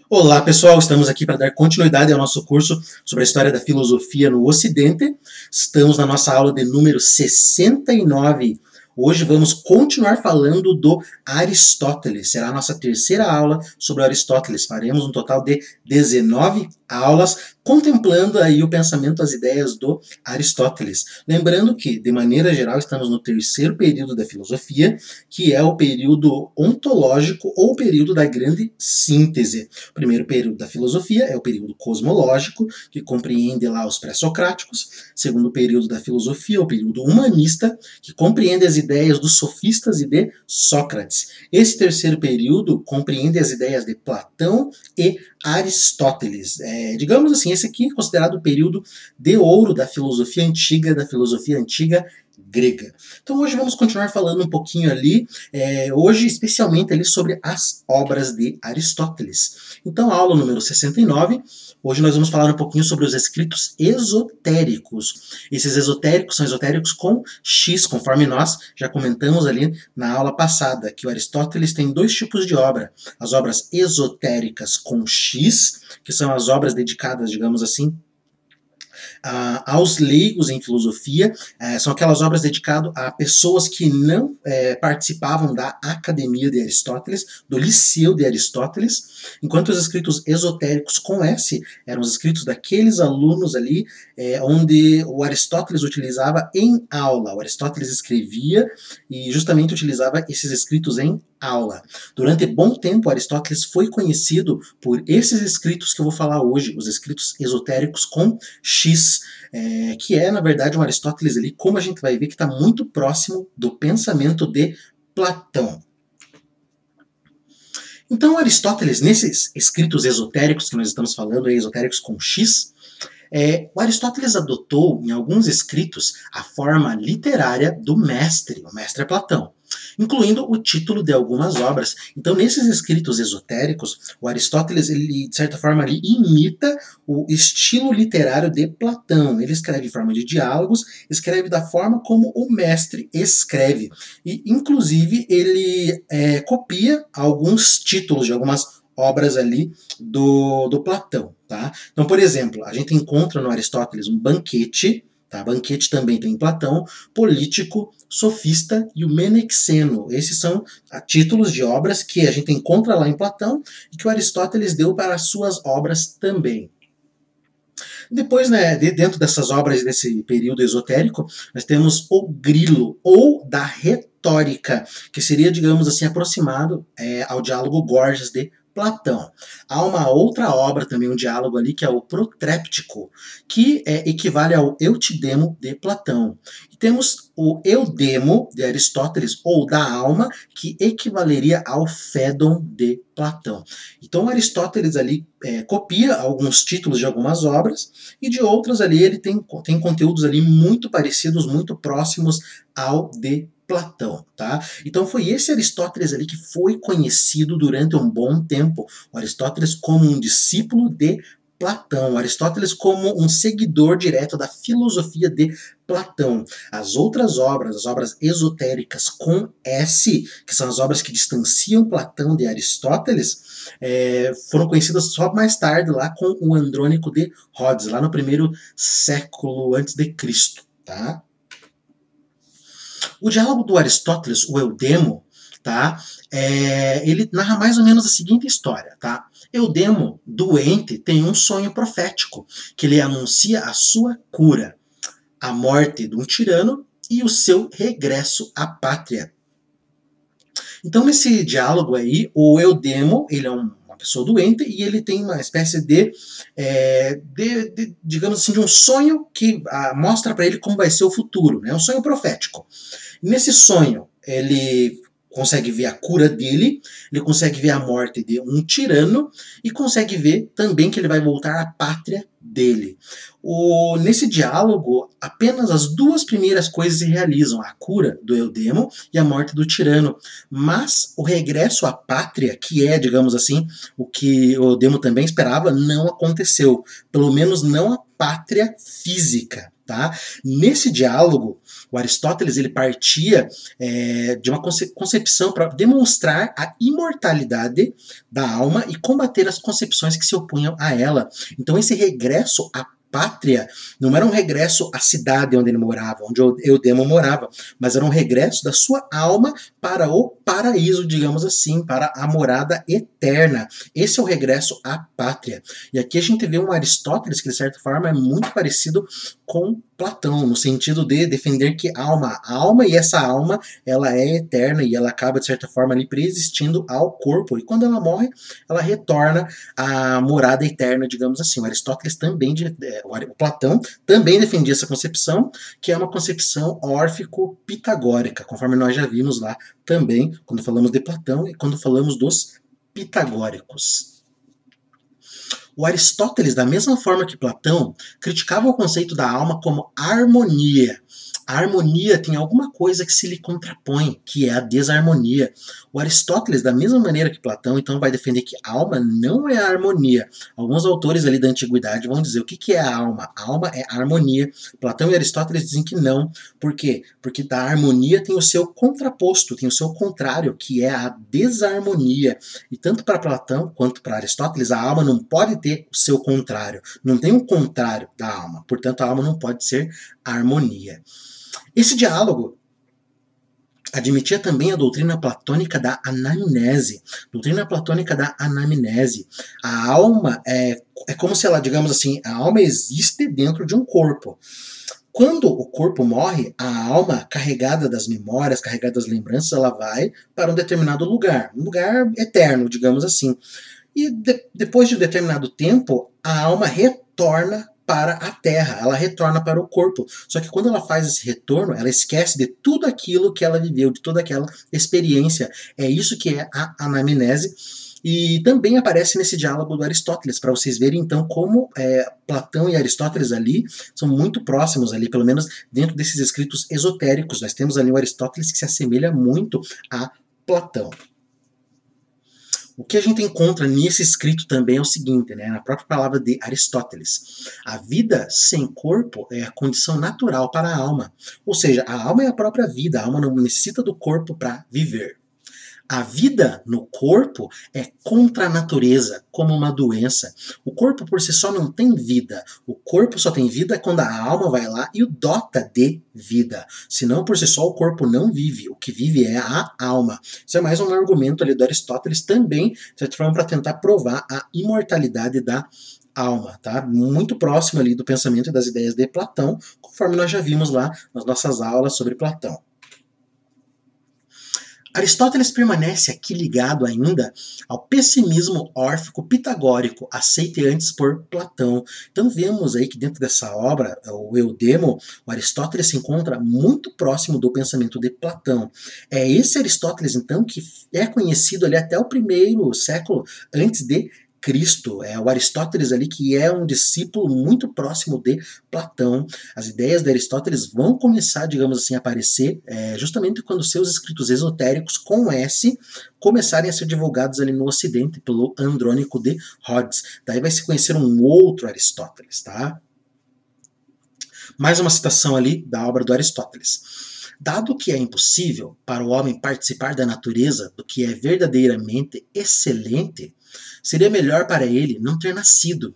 Olá pessoal, estamos aqui para dar continuidade ao nosso curso sobre a história da filosofia no Ocidente. Estamos na nossa aula de número 69. Hoje vamos continuar falando do Aristóteles. Será a nossa terceira aula sobre Aristóteles. Faremos um total de 19 aulas contemplando aí o pensamento, as ideias do Aristóteles. Lembrando que, de maneira geral, estamos no terceiro período da filosofia, que é o período ontológico ou o período da grande síntese. O primeiro período da filosofia é o período cosmológico, que compreende lá os pré-socráticos. Segundo período da filosofia é o período humanista, que compreende as ideias dos sofistas e de Sócrates. Esse terceiro período compreende as ideias de Platão e Aristóteles. Digamos assim, esse aqui é considerado o período de ouro da filosofia antiga grega. Então hoje vamos continuar falando um pouquinho ali, hoje especialmente ali sobre as obras de Aristóteles. Então a aula número 69, hoje nós vamos falar um pouquinho sobre os escritos esotéricos. Esses esotéricos são esotéricos com X, conforme nós já comentamos ali na aula passada, que o Aristóteles tem dois tipos de obra. As obras esotéricas com X, que são as obras dedicadas, digamos assim, aos leigos em filosofia, são aquelas obras dedicadas a pessoas que não participavam da Academia de Aristóteles, do Liceu de Aristóteles, enquanto os escritos esotéricos com S eram os escritos daqueles alunos ali onde o Aristóteles utilizava em aula. O Aristóteles escrevia e justamente utilizava esses escritos em aula. Durante bom tempo, Aristóteles foi conhecido por esses escritos que eu vou falar hoje, os escritos esotéricos com X, que é, na verdade, um Aristóteles ali, como a gente vai ver, que está muito próximo do pensamento de Platão. Então, Aristóteles, nesses escritos esotéricos que nós estamos falando, esotéricos com X, o Aristóteles adotou, em alguns escritos, a forma literária do mestre, o mestre é Platão, incluindo o título de algumas obras. Então, nesses escritos esotéricos, o Aristóteles, ele, de certa forma, ali, imita o estilo literário de Platão. Ele escreve em forma de diálogos, escreve da forma como o mestre escreve. E, inclusive, ele copia alguns títulos de algumas obras ali do Platão. Tá? Então, por exemplo, a gente encontra no Aristóteles um banquete, tá? Banquete também tem em Platão, Político, Sofista e o Menexeno. Esses são títulos de obras que a gente encontra lá em Platão e que o Aristóteles deu para as suas obras também. Depois, dentro dessas obras desse período esotérico, nós temos o grilo, ou da retórica, que seria, digamos assim, aproximado ao diálogo Gorgias de Platão. Há uma outra obra também, um diálogo ali, que é o Protréptico, que equivale ao Eutidemo de Platão. E temos o Eudemo de Aristóteles, ou da alma, que equivaleria ao Fédon de Platão. Então Aristóteles ali copia alguns títulos de algumas obras, e de outras ali ele tem conteúdos ali muito parecidos, muito próximos ao de Platão, tá? Então foi esse Aristóteles ali que foi conhecido durante um bom tempo, o Aristóteles como um discípulo de Platão, Aristóteles como um seguidor direto da filosofia de Platão. As outras obras, as obras esotéricas com S, que são as obras que distanciam Platão de Aristóteles, foram conhecidas só mais tarde lá com o Andrônico de Rhodes, lá no primeiro século antes de Cristo, tá? O diálogo do Aristóteles, o Eudemo, tá? Ele narra mais ou menos a seguinte história, tá? Eudemo, doente, tem um sonho profético, que ele anuncia a sua cura, a morte de um tirano e o seu regresso à pátria. Então, nesse diálogo aí, o Eudemo, ele é uma pessoa doente e ele tem uma espécie de digamos assim, de um sonho que mostra para ele como vai ser o futuro, né? Um sonho profético. Nesse sonho, ele consegue ver a cura dele, ele consegue ver a morte de um tirano e consegue ver também que ele vai voltar à pátria dele. Nesse diálogo, apenas as duas primeiras coisas se realizam, a cura do Eudemo e a morte do tirano. Mas o regresso à pátria, que é, digamos assim, o que o Eudemo também esperava, não aconteceu. Pelo menos não a pátria física. Tá? Nesse diálogo, o Aristóteles ele partia de uma concepção para demonstrar a imortalidade da alma e combater as concepções que se opunham a ela. Então esse regresso à pátria não era um regresso à cidade onde ele morava, onde Eudemo morava, mas era um regresso da sua alma para o paraíso, digamos assim, para a morada eterna. Esse é o regresso à pátria. E aqui a gente vê um Aristóteles que, de certa forma, é muito parecido com Platão, no sentido de defender que a alma e essa alma, ela é eterna e ela acaba, de certa forma, ali preexistindo ao corpo. E quando ela morre, ela retorna à morada eterna, digamos assim. O Aristóteles também, o Platão também defendia essa concepção, que é uma concepção órfico-pitagórica, conforme nós já vimos lá também, quando falamos de Platão e quando falamos dos pitagóricos. O Aristóteles, da mesma forma que Platão, criticava o conceito da alma como harmonia. A harmonia tem alguma coisa que se lhe contrapõe, que é a desarmonia. O Aristóteles, da mesma maneira que Platão, então vai defender que a alma não é a harmonia. Alguns autores ali da antiguidade vão dizer o que é a alma. A alma é a harmonia. Platão e Aristóteles dizem que não. Por quê? Porque da harmonia tem o seu contraposto, tem o seu contrário, que é a desarmonia. E tanto para Platão quanto para Aristóteles, a alma não pode ter o seu contrário. Não tem um contrário da alma. Portanto, a alma não pode ser harmonia. Esse diálogo admitia também a doutrina platônica da anamnese. Doutrina platônica da anamnese. A alma é como se ela, digamos assim, a alma existe dentro de um corpo. Quando o corpo morre, a alma, carregada das memórias, carregada das lembranças, ela vai para um determinado lugar, um lugar eterno, digamos assim. E depois de um determinado tempo, a alma retorna para a terra, ela retorna para o corpo. Só que quando ela faz esse retorno, ela esquece de tudo aquilo que ela viveu, de toda aquela experiência. É isso que é a anamnese. E também aparece nesse diálogo do Aristóteles, para vocês verem então como Platão e Aristóteles ali são muito próximos ali, pelo menos dentro desses escritos esotéricos. Nós temos ali o Aristóteles que se assemelha muito a Platão. O que a gente encontra nesse escrito também é o seguinte, né, na própria palavra de Aristóteles. A vida sem corpo é a condição natural para a alma. Ou seja, a alma é a própria vida, a alma não necessita do corpo para viver. A vida no corpo é contra a natureza, como uma doença. O corpo por si só não tem vida. O corpo só tem vida quando a alma vai lá e o dota de vida. Senão, por si só, o corpo não vive. O que vive é a alma. Isso é mais um argumento ali do Aristóteles também, de certa forma, para tentar provar a imortalidade da alma, tá? Muito próximo ali do pensamento e das ideias de Platão, conforme nós já vimos lá nas nossas aulas sobre Platão. Aristóteles permanece aqui ligado ainda ao pessimismo órfico pitagórico, aceito antes por Platão. Então vemos aí que dentro dessa obra, o Eudemo, o Aristóteles se encontra muito próximo do pensamento de Platão. É esse Aristóteles, então, que é conhecido ali até o primeiro século antes de Cristo. É o Aristóteles ali que é um discípulo muito próximo de Platão. As ideias de Aristóteles vão começar, digamos assim, a aparecer justamente quando seus escritos esotéricos com S começarem a ser divulgados ali no Ocidente pelo Andrônico de Rhodes. Daí vai se conhecer um outro Aristóteles, tá? Mais uma citação ali da obra do Aristóteles. Dado que é impossível para o homem participar da natureza do que é verdadeiramente excelente, seria melhor para ele não ter nascido.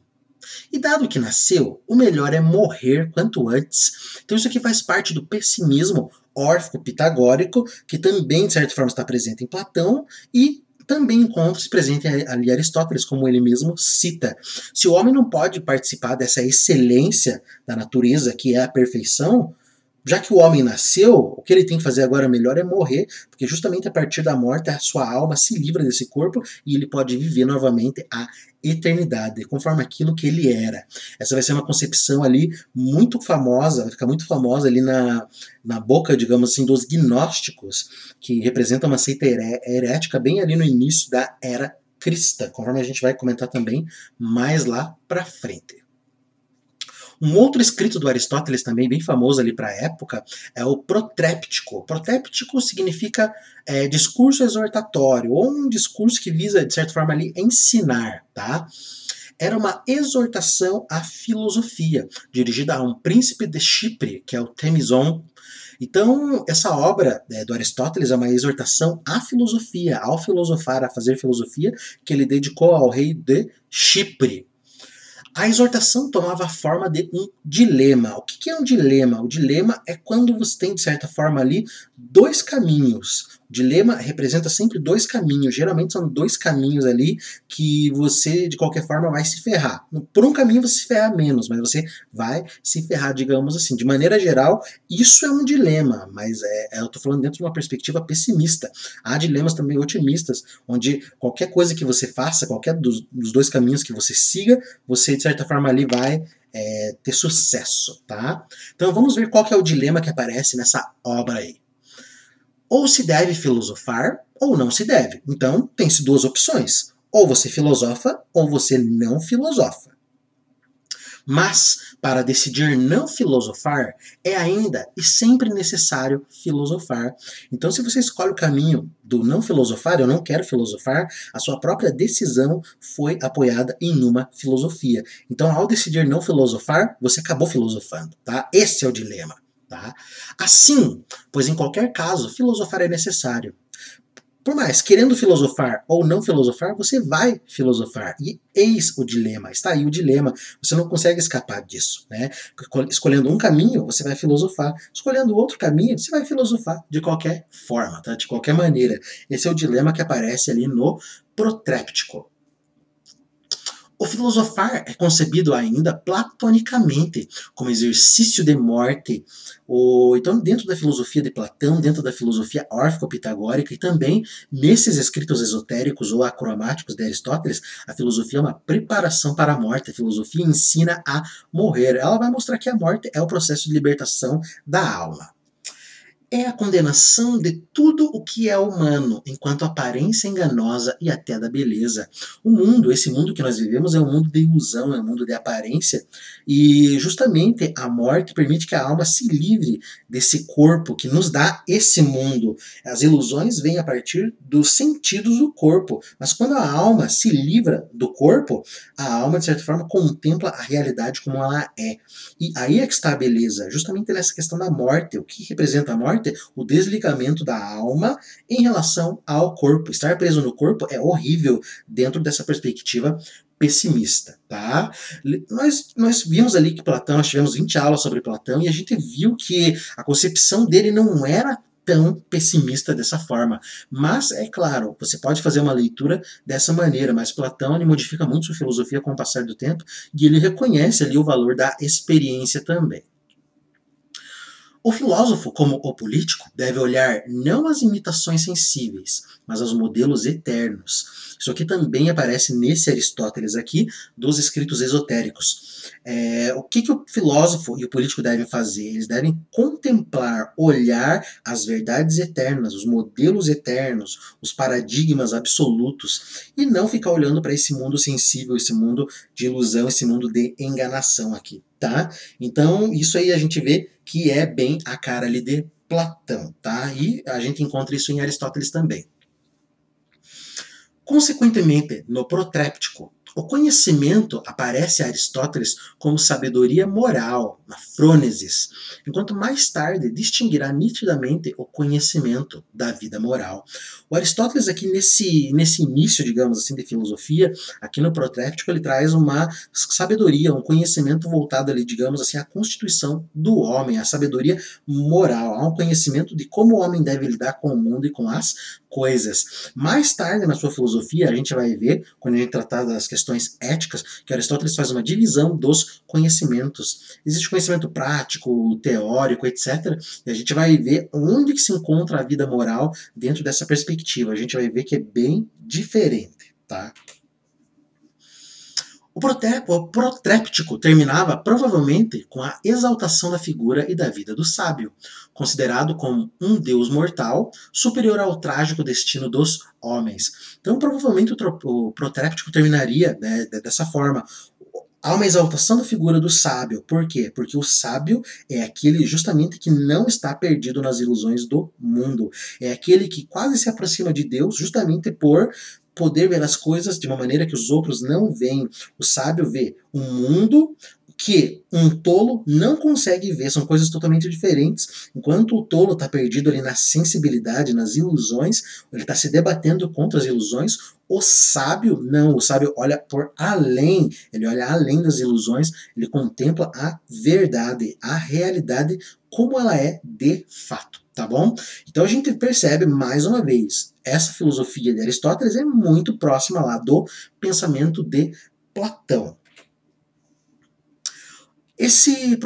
E dado que nasceu, o melhor é morrer quanto antes. Então isso aqui faz parte do pessimismo órfico-pitagórico, que também, de certa forma, está presente em Platão e também encontra-se presente ali em Aristóteles, como ele mesmo cita. Se o homem não pode participar dessa excelência da natureza, que é a perfeição, já que o homem nasceu, o que ele tem que fazer agora melhor é morrer, porque justamente a partir da morte a sua alma se livra desse corpo e ele pode viver novamente a eternidade, conforme aquilo que ele era. Essa vai ser uma concepção ali muito famosa, vai ficar muito famosa ali na boca, digamos assim, dos gnósticos, que representam uma seita herética bem ali no início da era cristã, conforme a gente vai comentar também mais lá para frente. Um outro escrito do Aristóteles, também bem famoso ali para a época, é o Protréptico. Protréptico significa discurso exortatório, ou um discurso que visa, de certa forma, ali, ensinar. Tá? era uma exortação à filosofia, dirigida a um príncipe de Chipre, que é o Temison. Então, essa obra do Aristóteles é uma exortação à filosofia, ao filosofar, a fazer filosofia, que ele dedicou ao rei de Chipre. A exortação tomava a forma de um dilema. O que é um dilema? O dilema é quando você tem, de certa forma, ali dois caminhos. O dilema representa sempre dois caminhos. Geralmente são dois caminhos ali que você, de qualquer forma, vai se ferrar. Por um caminho você se ferra menos, mas você vai se ferrar, digamos assim. De maneira geral, isso é um dilema, mas eu estou falando dentro de uma perspectiva pessimista. Há dilemas também otimistas, onde qualquer coisa que você faça, qualquer dos dois caminhos que você siga, você, de certa forma, ali vai ter sucesso, tá? Então vamos ver qual que é o dilema que aparece nessa obra aí. Ou se deve filosofar, ou não se deve. Então, tem-se duas opções. Ou você filosofa, ou você não filosofa. Mas, para decidir não filosofar, é ainda e sempre necessário filosofar. Então, se você escolhe o caminho do não filosofar, eu não quero filosofar, a sua própria decisão foi apoiada em uma filosofia. Então, ao decidir não filosofar, você acabou filosofando, tá? Esse é o dilema. Tá? Assim, pois em qualquer caso, filosofar é necessário. Por mais querendo filosofar ou não filosofar, você vai filosofar. E eis o dilema, está aí o dilema. Você não consegue escapar disso. Né? Escolhendo um caminho, você vai filosofar. Escolhendo outro caminho, você vai filosofar de qualquer forma, tá? De qualquer maneira. Esse é o dilema que aparece ali no Protréptico. O filosofar é concebido ainda platonicamente, como exercício de morte. Então, dentro da filosofia de Platão, dentro da filosofia órfico-pitagórica e também nesses escritos esotéricos ou acromáticos de Aristóteles, a filosofia é uma preparação para a morte. A filosofia ensina a morrer. Ela vai mostrar que a morte é o processo de libertação da alma. É a condenação de tudo o que é humano, enquanto aparência enganosa e até da beleza. O mundo, esse mundo que nós vivemos, é um mundo de ilusão, é um mundo de aparência, e justamente a morte permite que a alma se livre desse corpo que nos dá esse mundo. As ilusões vêm a partir dos sentidos do corpo, mas quando a alma se livra do corpo, a alma, de certa forma, contempla a realidade como ela é. E aí é que está a beleza, justamente nessa questão da morte. O que representa a morte? O desligamento da alma em relação ao corpo. Estar preso no corpo é horrível dentro dessa perspectiva pessimista, tá? Nós vimos ali que Platão, nós tivemos 20 aulas sobre Platão e a gente viu que a concepção dele não era tão pessimista dessa forma. Mas, é claro, você pode fazer uma leitura dessa maneira, mas Platão ele modifica muito sua filosofia com o passar do tempo e ele reconhece ali o valor da experiência também. O filósofo, como o político, deve olhar não as imitações sensíveis, mas aos modelos eternos. Isso aqui também aparece nesse Aristóteles aqui, dos escritos esotéricos. O que o filósofo e o político devem fazer? Eles devem contemplar, olhar as verdades eternas, os modelos eternos, os paradigmas absolutos, e não ficar olhando para esse mundo sensível, esse mundo de ilusão, esse mundo de enganação aqui. Tá? Então, isso aí a gente vê que é bem a cara ali de Platão, tá? E a gente encontra isso em Aristóteles também. Consequentemente, no Protréptico, o conhecimento aparece a Aristóteles como sabedoria moral, na frônesis, enquanto mais tarde distinguirá nitidamente o conhecimento da vida moral. O Aristóteles aqui nesse início, digamos assim, de filosofia, aqui no Protréptico, ele traz uma sabedoria, um conhecimento voltado ali, digamos assim, à constituição do homem, à sabedoria moral, a um conhecimento de como o homem deve lidar com o mundo e com as coisas. Mais tarde, na sua filosofia, a gente vai ver, quando a gente tratar das questões éticas, que Aristóteles faz uma divisão dos conhecimentos. Existe conhecimento prático, teórico, etc. E a gente vai ver onde que se encontra a vida moral dentro dessa perspectiva. A gente vai ver que é bem diferente, tá? O Protréptico terminava provavelmente com a exaltação da figura e da vida do sábio, considerado como um deus mortal superior ao trágico destino dos homens. Então, provavelmente o Protréptico terminaria dessa forma. Há uma exaltação da figura do sábio. Por quê? Porque o sábio é aquele justamente que não está perdido nas ilusões do mundo. É aquele que quase se aproxima de Deus justamente por poder ver as coisas de uma maneira que os outros não veem. O sábio vê um mundo que um tolo não consegue ver, são coisas totalmente diferentes. Enquanto o tolo está perdido ali na sensibilidade, nas ilusões, ele está se debatendo contra as ilusões, o sábio não, o sábio olha por além, ele olha além das ilusões, ele contempla a verdade, a realidade como ela é de fato, tá bom? Então a gente percebe mais uma vez, essa filosofia de Aristóteles é muito próxima lá do pensamento de Platão. Esse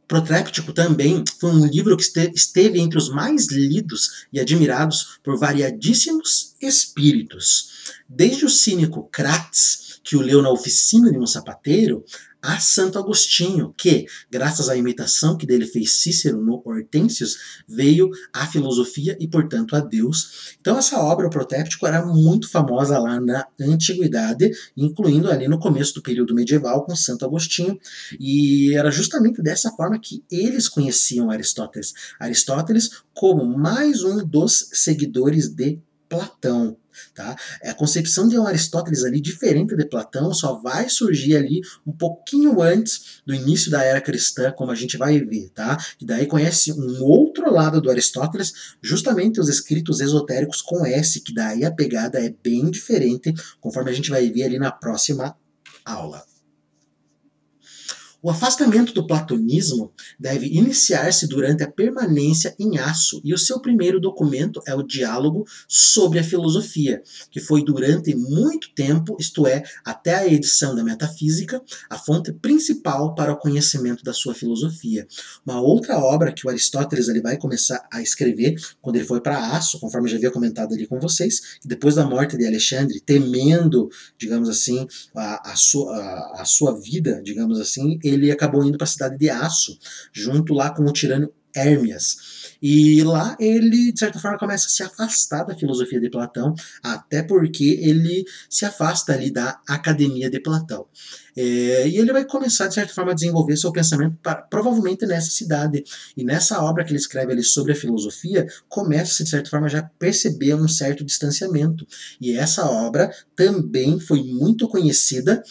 Protréptico também foi um livro que esteve entre os mais lidos e admirados por variadíssimos espíritos. Desde o cínico Crates, que o leu na oficina de um sapateiro, a Santo Agostinho, que, graças à imitação que dele fez Cícero no Hortênsios, veio à filosofia e, portanto, a Deus. Então, essa obra, o Protéptico, era muito famosa lá na Antiguidade, incluindo ali no começo do período medieval com Santo Agostinho, e era justamente dessa forma que eles conheciam Aristóteles. Aristóteles como mais um dos seguidores de Platão. Tá? A concepção de um Aristóteles ali, diferente de Platão, só vai surgir ali um pouquinho antes do início da era cristã, como a gente vai ver. Tá? E daí conhece um outro lado do Aristóteles, justamente os escritos esotéricos com S, que daí a pegada é bem diferente, conforme a gente vai ver ali na próxima aula. O afastamento do platonismo deve iniciar-se durante a permanência em Aço, e o seu primeiro documento é o Diálogo sobre a Filosofia, que foi durante muito tempo, isto é, até a edição da Metafísica, a fonte principal para o conhecimento da sua filosofia. Uma outra obra que o Aristóteles ele vai começar a escrever quando ele foi para Aço, conforme eu já havia comentado ali com vocês, depois da morte de Alexandre, temendo, digamos assim, a sua vida, digamos assim, ele acabou indo para a cidade de Aço, junto lá com o tirano Hérmias. E lá ele, de certa forma, começa a se afastar da filosofia de Platão, até porque ele se afasta ali da academia de Platão. E ele vai começar, de certa forma, a desenvolver seu pensamento provavelmente nessa cidade. E nessa obra que ele escreve ali sobre a filosofia, começa, de certa forma, já a perceber um certo distanciamento. E essa obra também foi muito conhecida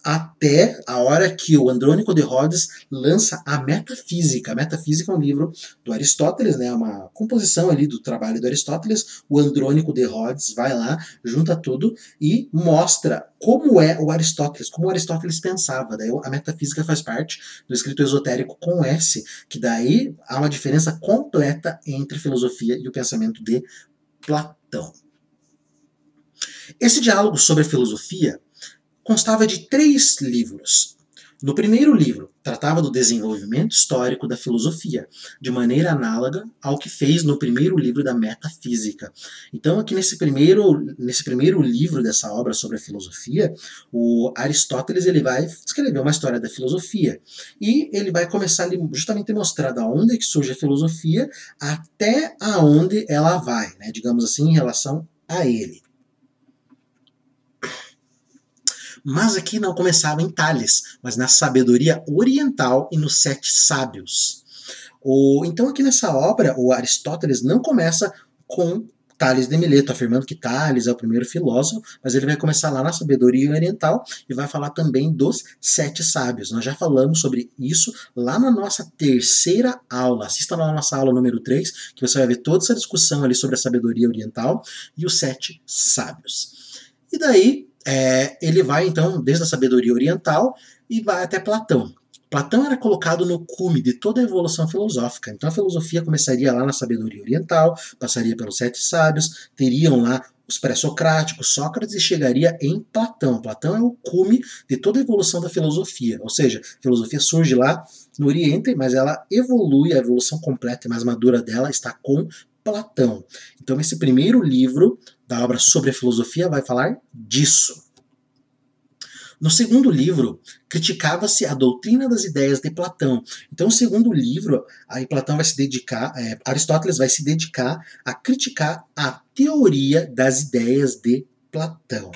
até a hora que o Andrônico de Rhodes lança a Metafísica. A Metafísica é um livro do Aristóteles, né, uma composição ali do trabalho do Aristóteles. O Andrônico de Rhodes vai lá, junta tudo e mostra como é o Aristóteles, como o Aristóteles pensava. Daí a Metafísica faz parte do escrito esotérico com S, que daí há uma diferença completa entre filosofia e o pensamento de Platão. Esse diálogo sobre a filosofia constava de 3 livros. No primeiro livro, tratava do desenvolvimento histórico da filosofia, de maneira análoga ao que fez no primeiro livro da Metafísica. Então, aqui nesse primeiro livro dessa obra sobre a filosofia, o Aristóteles ele vai escrever uma história da filosofia. E ele vai começar ali justamente a mostrar da onde é que surge a filosofia até aonde ela vai, né, digamos assim, em relação a ele. Mas aqui não começava em Tales, mas na sabedoria oriental e nos 7 sábios. Então aqui nessa obra, o Aristóteles não começa com Tales de Mileto, afirmando que Tales é o primeiro filósofo, mas ele vai começar lá na sabedoria oriental e vai falar também dos 7 sábios. Nós já falamos sobre isso lá na nossa terceira aula. Assista lá na nossa aula número 3, que você vai ver toda essa discussão ali sobre a sabedoria oriental e os 7 sábios. E daí, ele vai então desde a sabedoria oriental e vai até Platão. Platão era colocado no cume de toda a evolução filosófica. Então a filosofia começaria lá na sabedoria oriental, passaria pelos 7 sábios, teriam lá os pré-socráticos, Sócrates, e chegaria em Platão. Platão é o cume de toda a evolução da filosofia. Ou seja, a filosofia surge lá no Oriente, mas ela evolui, a evolução completa e mais madura dela está com Platão. Então esse primeiro livro da obra sobre a filosofia vai falar disso. No segundo livro, criticava-se a doutrina das ideias de Platão. Então, o segundo livro, aí Platão vai se dedicar, Aristóteles vai se dedicar a criticar a teoria das ideias de Platão.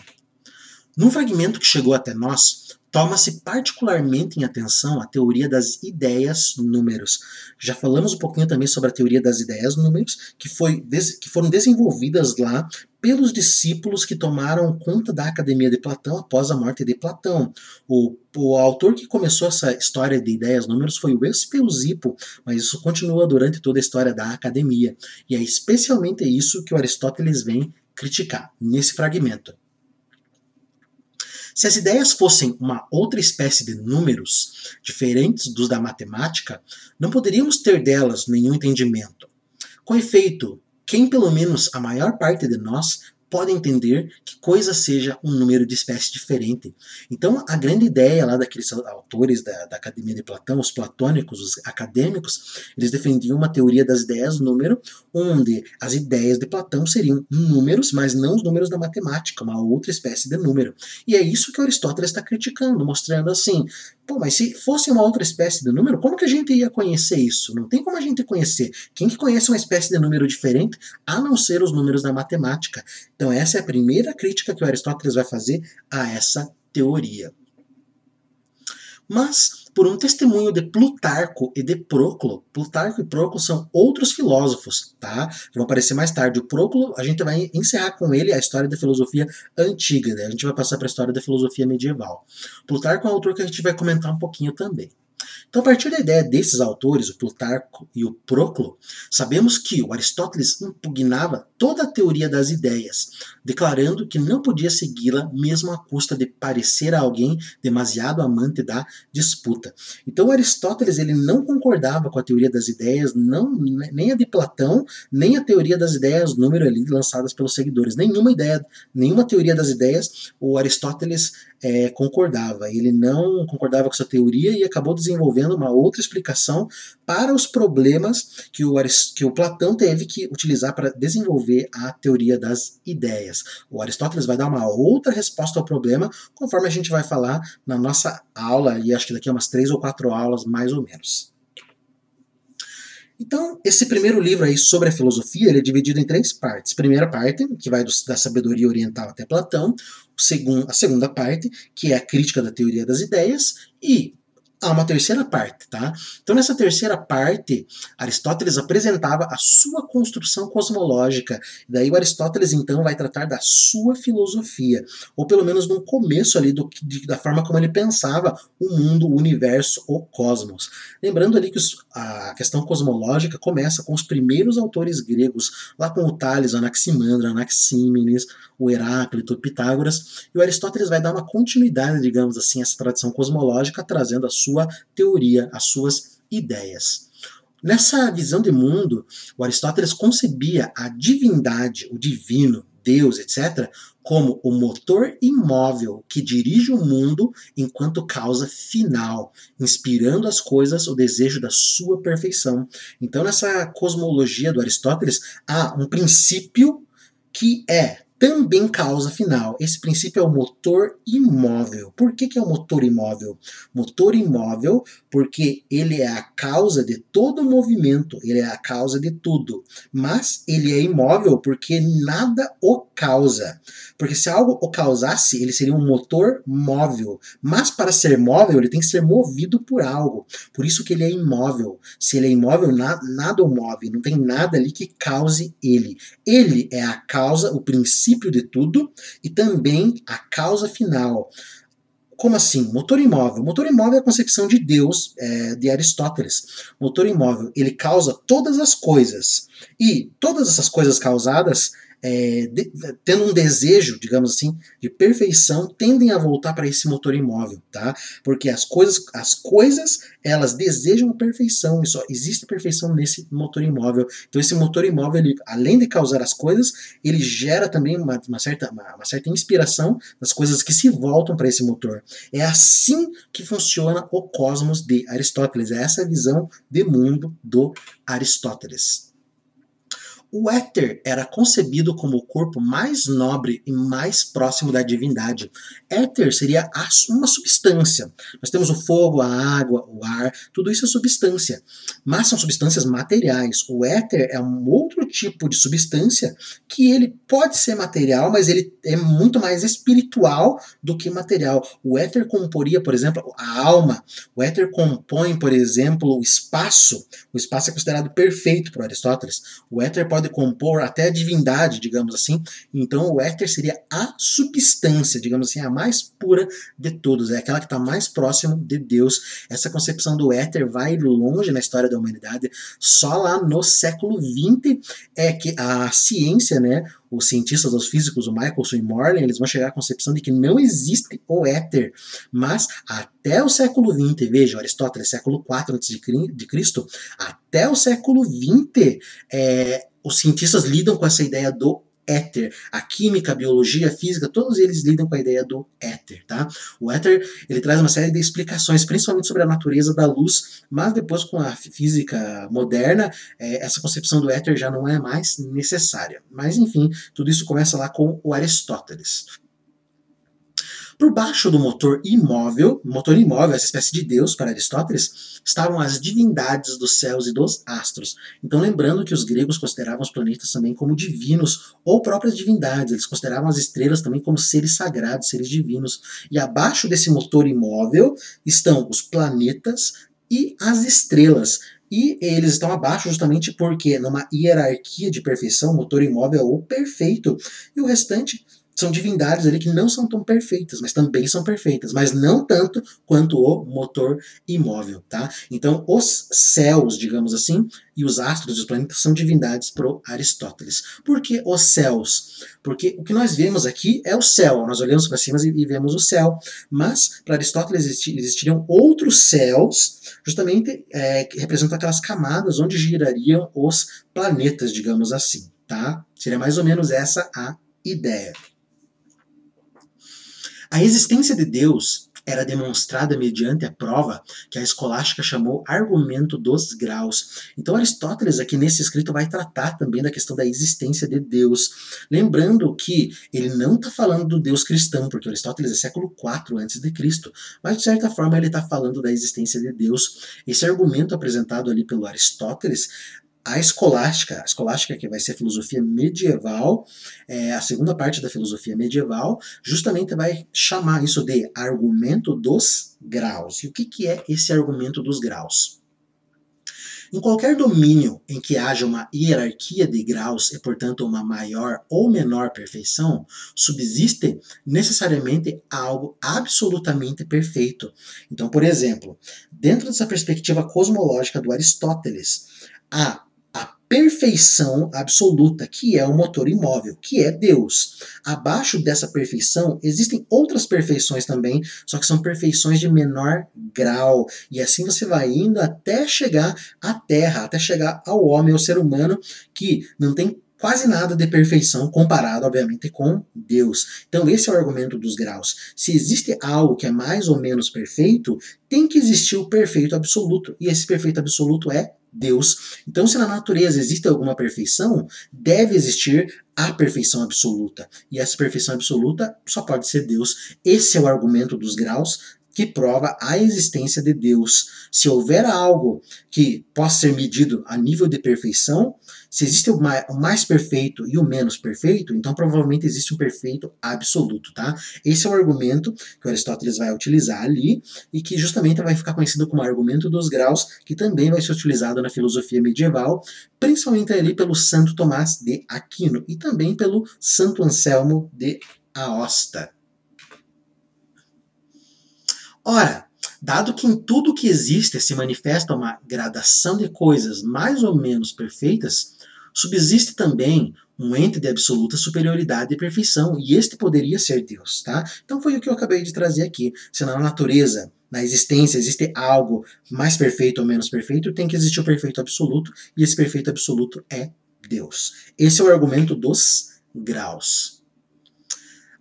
Num fragmento que chegou até nós, toma-se particularmente em atenção a teoria das ideias-números. Já falamos um pouquinho também sobre a teoria das ideias-números, que foram desenvolvidas lá pelos discípulos que tomaram conta da Academia de Platão após a morte de Platão. O autor que começou essa história de ideias-números foi o Espeusipo, mas isso continua durante toda a história da Academia. E é especialmente isso que o Aristóteles vem criticar nesse fragmento. Se as ideias fossem uma outra espécie de números, diferentes dos da matemática, não poderíamos ter delas nenhum entendimento. Com efeito, quem pelo menos a maior parte de nós pode entender que coisa seja um número de espécie diferente. Então, a grande ideia lá daqueles autores da Academia de Platão, os platônicos, os acadêmicos, eles defendiam uma teoria das ideias número, onde as ideias de Platão seriam números, mas não os números da matemática, uma outra espécie de número. E é isso que Aristóteles está criticando, mostrando assim, pô, mas se fosse uma outra espécie de número, como que a gente ia conhecer isso? Não tem como a gente conhecer. Quem que conhece uma espécie de número diferente, a não ser os números da matemática? Então essa é a primeira crítica que o Aristóteles vai fazer a essa teoria. Mas, por um testemunho de Plutarco e de Próclo, Plutarco e Próclo são outros filósofos, tá? Que vão aparecer mais tarde. O Próclo, a gente vai encerrar com ele a história da filosofia antiga, né? A gente vai passar para a história da filosofia medieval. Plutarco é um autor que a gente vai comentar um pouquinho também. Então, a partir da ideia desses autores, o Plutarco e o Próclo, sabemos que o Aristóteles impugnava toda a teoria das ideias, declarando que não podia segui-la mesmo à custa de parecer a alguém demasiado amante da disputa. Então, o Aristóteles ele não concordava com a teoria das ideias, nem a de Platão, nem a teoria das ideias número ali lançadas pelos seguidores. Nenhuma teoria das ideias o Aristóteles concordava. Ele não concordava com essa teoria e acabou desenvolvendo uma outra explicação para os problemas que o Platão teve que utilizar para desenvolver a teoria das ideias. O Aristóteles vai dar uma outra resposta ao problema, conforme a gente vai falar na nossa aula, e acho que daqui a umas 3 ou 4 aulas, mais ou menos. Então, esse primeiro livro aí sobre a filosofia, ele é dividido em 3 partes. Primeira parte, que vai da sabedoria oriental até Platão. A segunda parte, que é a crítica da teoria das ideias. E há uma terceira parte, tá? Então, nessa terceira parte, Aristóteles apresentava a sua construção cosmológica. Daí o Aristóteles, então, vai tratar da sua filosofia, ou pelo menos no começo ali da forma como ele pensava o mundo, o universo, o cosmos. Lembrando ali que a questão cosmológica começa com os primeiros autores gregos, lá com o Tales, Anaximandro, Anaxímenes, o Heráclito, o Pitágoras, e o Aristóteles vai dar uma continuidade, digamos assim, a essa tradição cosmológica, trazendo a sua teoria, as suas ideias. Nessa visão de mundo, o Aristóteles concebia a divindade, o divino, Deus, etc., como o motor imóvel que dirige o mundo enquanto causa final, inspirando às coisas o desejo da sua perfeição. Então, nessa cosmologia do Aristóteles, há um princípio que é também causa final. Esse princípio é o motor imóvel. Por que é o motor imóvel? Motor imóvel porque ele é a causa de todo movimento, ele é a causa de tudo. Mas ele é imóvel porque nada o causa. Porque se algo o causasse, ele seria um motor móvel. Mas para ser móvel, ele tem que ser movido por algo. Por isso que ele é imóvel. Se ele é imóvel, nada o move. Não tem nada ali que cause ele. Ele é a causa, o princípio de tudo e também a causa final. Como assim? Motor imóvel. Motor imóvel é a concepção de Deus, de Aristóteles. Motor imóvel, ele causa todas as coisas. E todas essas coisas causadas, tendo um desejo, digamos assim, de perfeição, tendem a voltar para esse motor imóvel, tá? Porque as coisas, elas desejam a perfeição, e só existe perfeição nesse motor imóvel. Então esse motor imóvel, ele, além de causar as coisas, ele gera também uma certa inspiração das coisas que se voltam para esse motor. É assim que funciona o cosmos de Aristóteles, é essa visão de mundo do Aristóteles. O éter era concebido como o corpo mais nobre e mais próximo da divindade. Éter seria uma substância. Nós temos o fogo, a água, o ar, tudo isso é substância. Mas são substâncias materiais. O éter é um outro tipo de substância que ele pode ser material, mas ele é muito mais espiritual do que material. O éter comporia, por exemplo, a alma. O éter compõe, por exemplo, o espaço. O espaço é considerado perfeito por Aristóteles. O éter pode compor até a divindade, digamos assim. Então o éter seria a substância, digamos assim, a mais pura de todos. É aquela que está mais próximo de Deus. Essa concepção do éter vai longe na história da humanidade. Só lá no século XX é que a ciência, né, os cientistas, os físicos, o Michelson e Morley, eles vão chegar à concepção de que não existe o éter. Mas até o século XX, veja, Aristóteles, século IV a.C., até o século XX, os cientistas lidam com essa ideia do éter. A química, a biologia, a física, todos eles lidam com a ideia do éter, tá? O éter, ele traz uma série de explicações, principalmente sobre a natureza da luz, mas depois com a física moderna, essa concepção do éter já não é mais necessária. Mas, enfim, tudo isso começa lá com o Aristóteles. Por baixo do motor imóvel, essa espécie de Deus para Aristóteles, estavam as divindades dos céus e dos astros. Então lembrando que os gregos consideravam os planetas também como divinos ou próprias divindades, eles consideravam as estrelas também como seres sagrados, seres divinos. E abaixo desse motor imóvel estão os planetas e as estrelas. E eles estão abaixo justamente porque numa hierarquia de perfeição, o motor imóvel é o perfeito e o restante são divindades ali que não são tão perfeitas, mas também são perfeitas, mas não tanto quanto o motor imóvel, tá? Então, os céus, digamos assim, e os astros e os planetas são divindades pro Aristóteles. Por que os céus? Porque o que nós vemos aqui é o céu, nós olhamos para cima e vemos o céu, mas para Aristóteles existiriam outros céus, justamente que representam aquelas camadas onde girariam os planetas, digamos assim, tá? Seria mais ou menos essa a ideia. A existência de Deus era demonstrada mediante a prova que a escolástica chamou argumento dos graus. Então Aristóteles aqui nesse escrito vai tratar também da questão da existência de Deus. Lembrando que ele não está falando do Deus cristão, porque Aristóteles é século IV a.C., mas de certa forma ele está falando da existência de Deus. Esse argumento apresentado ali pelo Aristóteles, a escolástica que vai ser a filosofia medieval, a segunda parte da filosofia medieval, justamente vai chamar isso de argumento dos graus. E o que é esse argumento dos graus? Em qualquer domínio em que haja uma hierarquia de graus e, portanto, uma maior ou menor perfeição, subsiste necessariamente algo absolutamente perfeito. Então, por exemplo, dentro dessa perspectiva cosmológica do Aristóteles, a perfeição absoluta, que é o motor imóvel, que é Deus. Abaixo dessa perfeição existem outras perfeições também, só que são perfeições de menor grau. E assim você vai indo até chegar à Terra, até chegar ao homem, ao ser humano, que não tem quase nada de perfeição comparado, obviamente, com Deus. Então esse é o argumento dos graus. Se existe algo que é mais ou menos perfeito, tem que existir o perfeito absoluto. E esse perfeito absoluto é Deus. Então, se na natureza existe alguma perfeição, deve existir a perfeição absoluta. E essa perfeição absoluta só pode ser Deus. Esse é o argumento dos graus que prova a existência de Deus. Se houver algo que possa ser medido a nível de perfeição, se existe o mais perfeito e o menos perfeito, então provavelmente existe um perfeito absoluto, tá? Esse é o argumento que o Aristóteles vai utilizar ali e que justamente vai ficar conhecido como argumento dos graus, que também vai ser utilizado na filosofia medieval, principalmente ali pelo Santo Tomás de Aquino e também pelo Santo Anselmo de Aosta. Ora, dado que em tudo que existe se manifesta uma gradação de coisas mais ou menos perfeitas, subsiste também um ente de absoluta superioridade e perfeição, e este poderia ser Deus, tá? Então foi o que eu acabei de trazer aqui. Se na natureza, na existência, existe algo mais perfeito ou menos perfeito, tem que existir o perfeito absoluto, e esse perfeito absoluto é Deus. Esse é o argumento dos graus.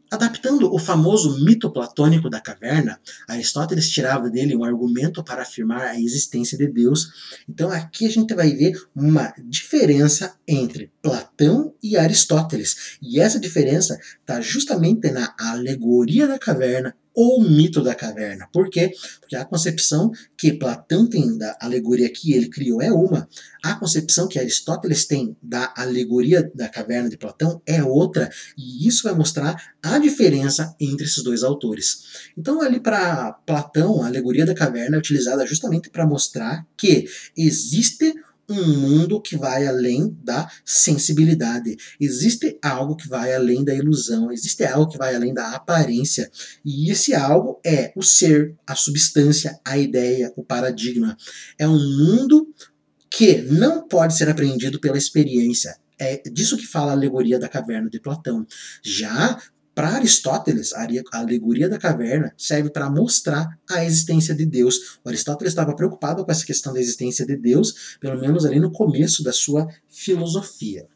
Adaptando o famoso mito platônico da caverna, Aristóteles tirava dele um argumento para afirmar a existência de Deus. Então aqui a gente vai ver uma diferença entre Platão e Aristóteles. E essa diferença está justamente na alegoria da caverna ou mito da caverna. Por quê? Porque a concepção que Platão tem da alegoria que ele criou é uma, a concepção que Aristóteles tem da alegoria da caverna de Platão é outra, e isso vai mostrar a diferença entre esses dois autores. Então, ali para Platão, a alegoria da caverna é utilizada justamente para mostrar que existe um mundo que vai além da sensibilidade. Existe algo que vai além da ilusão, existe algo que vai além da aparência. E esse algo é o ser, a substância, a ideia, o paradigma. É um mundo que não pode ser apreendido pela experiência. É disso que fala a alegoria da caverna de Platão. Já para Aristóteles, a alegoria da caverna serve para mostrar a existência de Deus. O Aristóteles estava preocupado com essa questão da existência de Deus, pelo menos ali no começo da sua filosofia.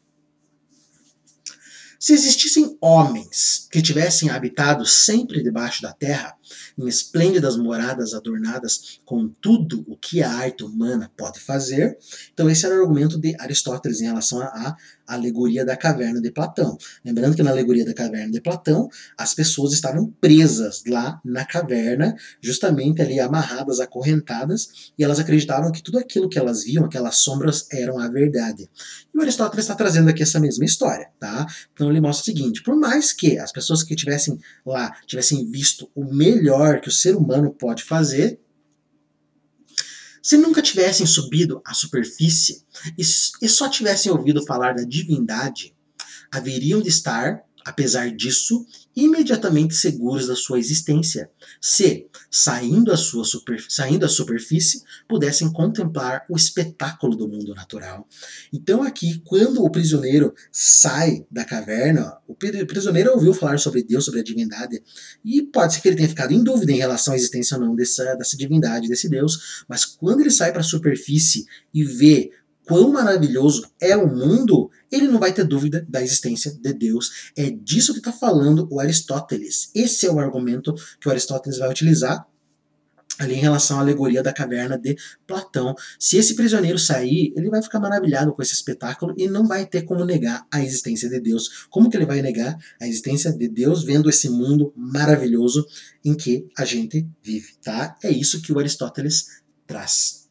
Se existissem homens que tivessem habitado sempre debaixo da terra, em esplêndidas moradas adornadas com tudo o que a arte humana pode fazer, então esse era o argumento de Aristóteles em relação à alegoria da caverna de Platão. Lembrando que na alegoria da caverna de Platão, as pessoas estavam presas lá na caverna, justamente ali amarradas, acorrentadas, e elas acreditavam que tudo aquilo que elas viam, aquelas sombras, eram a verdade. E o Aristóteles está trazendo aqui essa mesma história, tá? Então ele mostra o seguinte: por mais que as pessoas que estivessem lá tivessem visto o melhor que o ser humano pode fazer, se nunca tivessem subido à superfície e só tivessem ouvido falar da divindade, haveriam de estar, apesar disso, imediatamente seguros da sua existência, se, saindo à superfície, pudessem contemplar o espetáculo do mundo natural. Então aqui, quando o prisioneiro sai da caverna, o prisioneiro ouviu falar sobre Deus, sobre a divindade, e pode ser que ele tenha ficado em dúvida em relação à existência ou não dessa divindade, desse Deus, mas quando ele sai para a superfície e vê quão maravilhoso é o mundo, ele não vai ter dúvida da existência de Deus. É disso que está falando o Aristóteles. Esse é o argumento que o Aristóteles vai utilizar ali em relação à alegoria da caverna de Platão. Se esse prisioneiro sair, ele vai ficar maravilhado com esse espetáculo e não vai ter como negar a existência de Deus. Como que ele vai negar a existência de Deus vendo esse mundo maravilhoso em que a gente vive, tá? É isso que o Aristóteles traz.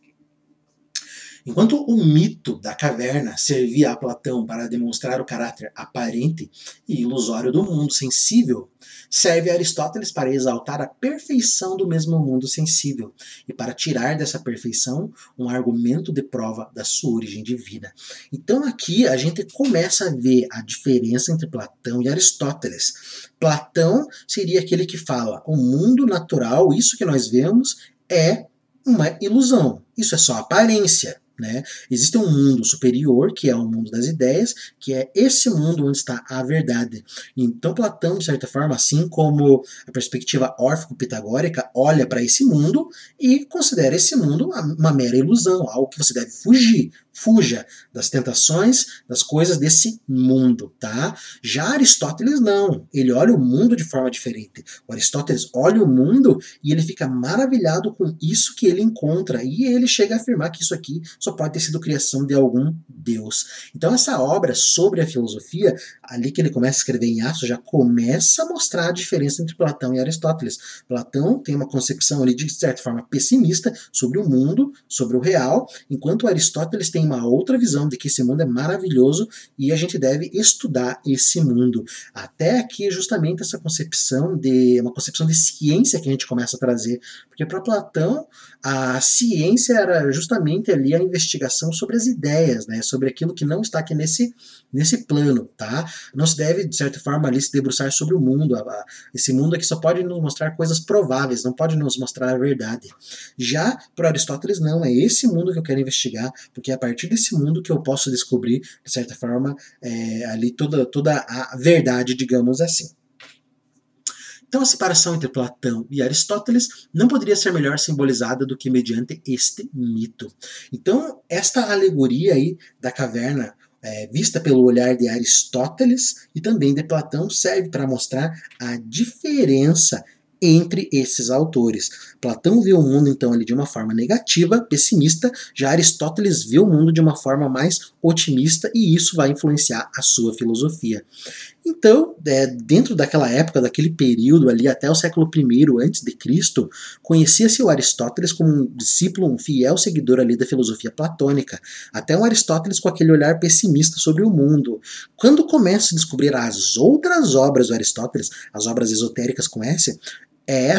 Enquanto o mito da caverna servia a Platão para demonstrar o caráter aparente e ilusório do mundo sensível, serve a Aristóteles para exaltar a perfeição do mesmo mundo sensível e para tirar dessa perfeição um argumento de prova da sua origem divina. Então aqui a gente começa a ver a diferença entre Platão e Aristóteles. Platão seria aquele que fala: o mundo natural, isso que nós vemos, é uma ilusão, isso é só aparência. Né? Existe um mundo superior, que é o mundo das ideias, que é esse mundo onde está a verdade. Então Platão, de certa forma, assim como a perspectiva órfico-pitagórica, olha para esse mundo e considera esse mundo uma mera ilusão, algo que você deve fugir. Fuja das tentações, das coisas desse mundo, tá? Já Aristóteles não, ele olha o mundo de forma diferente. O Aristóteles olha o mundo e ele fica maravilhado com isso que ele encontra, e ele chega a afirmar que isso aqui só pode ter sido criação de algum Deus. Então essa obra sobre a filosofia, ali que ele começa a escrever em Aço, já começa a mostrar a diferença entre Platão e Aristóteles. Platão tem uma concepção ali de certa forma pessimista sobre o mundo, sobre o real, enquanto Aristóteles tem uma outra visão de que esse mundo é maravilhoso e a gente deve estudar esse mundo. Até aqui justamente essa concepção de uma concepção de ciência que a gente começa a trazer, porque para Platão a ciência era justamente ali a investigação sobre as ideias, né, sobre aquilo que não está aqui nesse plano, tá? Não se deve, de certa forma, ali se debruçar sobre o mundo. Esse mundo aqui só pode nos mostrar coisas prováveis, não pode nos mostrar a verdade. Já para Aristóteles, não, é esse mundo que eu quero investigar, porque é a partir desse mundo que eu posso descobrir, de certa forma, ali toda a verdade, digamos assim. Então a separação entre Platão e Aristóteles não poderia ser melhor simbolizada do que mediante este mito. Então esta alegoria aí da caverna, vista pelo olhar de Aristóteles e também de Platão, serve para mostrar a diferença entre esses autores. Platão vê o mundo, então, ali de uma forma negativa, pessimista, já Aristóteles vê o mundo de uma forma mais otimista, e isso vai influenciar a sua filosofia. Então, dentro daquela época, daquele período ali, até o século I antes de Cristo, conhecia-se o Aristóteles como um discípulo, um fiel seguidor ali da filosofia platônica. Até um Aristóteles com aquele olhar pessimista sobre o mundo. Quando começa a descobrir as outras obras do Aristóteles, as obras esotéricas com S,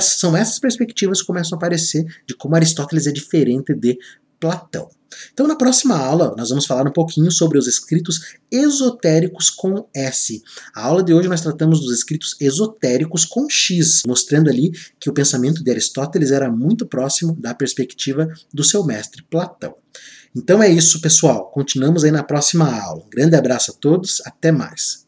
são essas perspectivas que começam a aparecer de como Aristóteles é diferente de Platão. Então, na próxima aula, nós vamos falar um pouquinho sobre os escritos esotéricos com S. A aula de hoje nós tratamos dos escritos esotéricos com X, mostrando ali que o pensamento de Aristóteles era muito próximo da perspectiva do seu mestre Platão. Então é isso, pessoal. Continuamos aí na próxima aula. Um grande abraço a todos, até mais.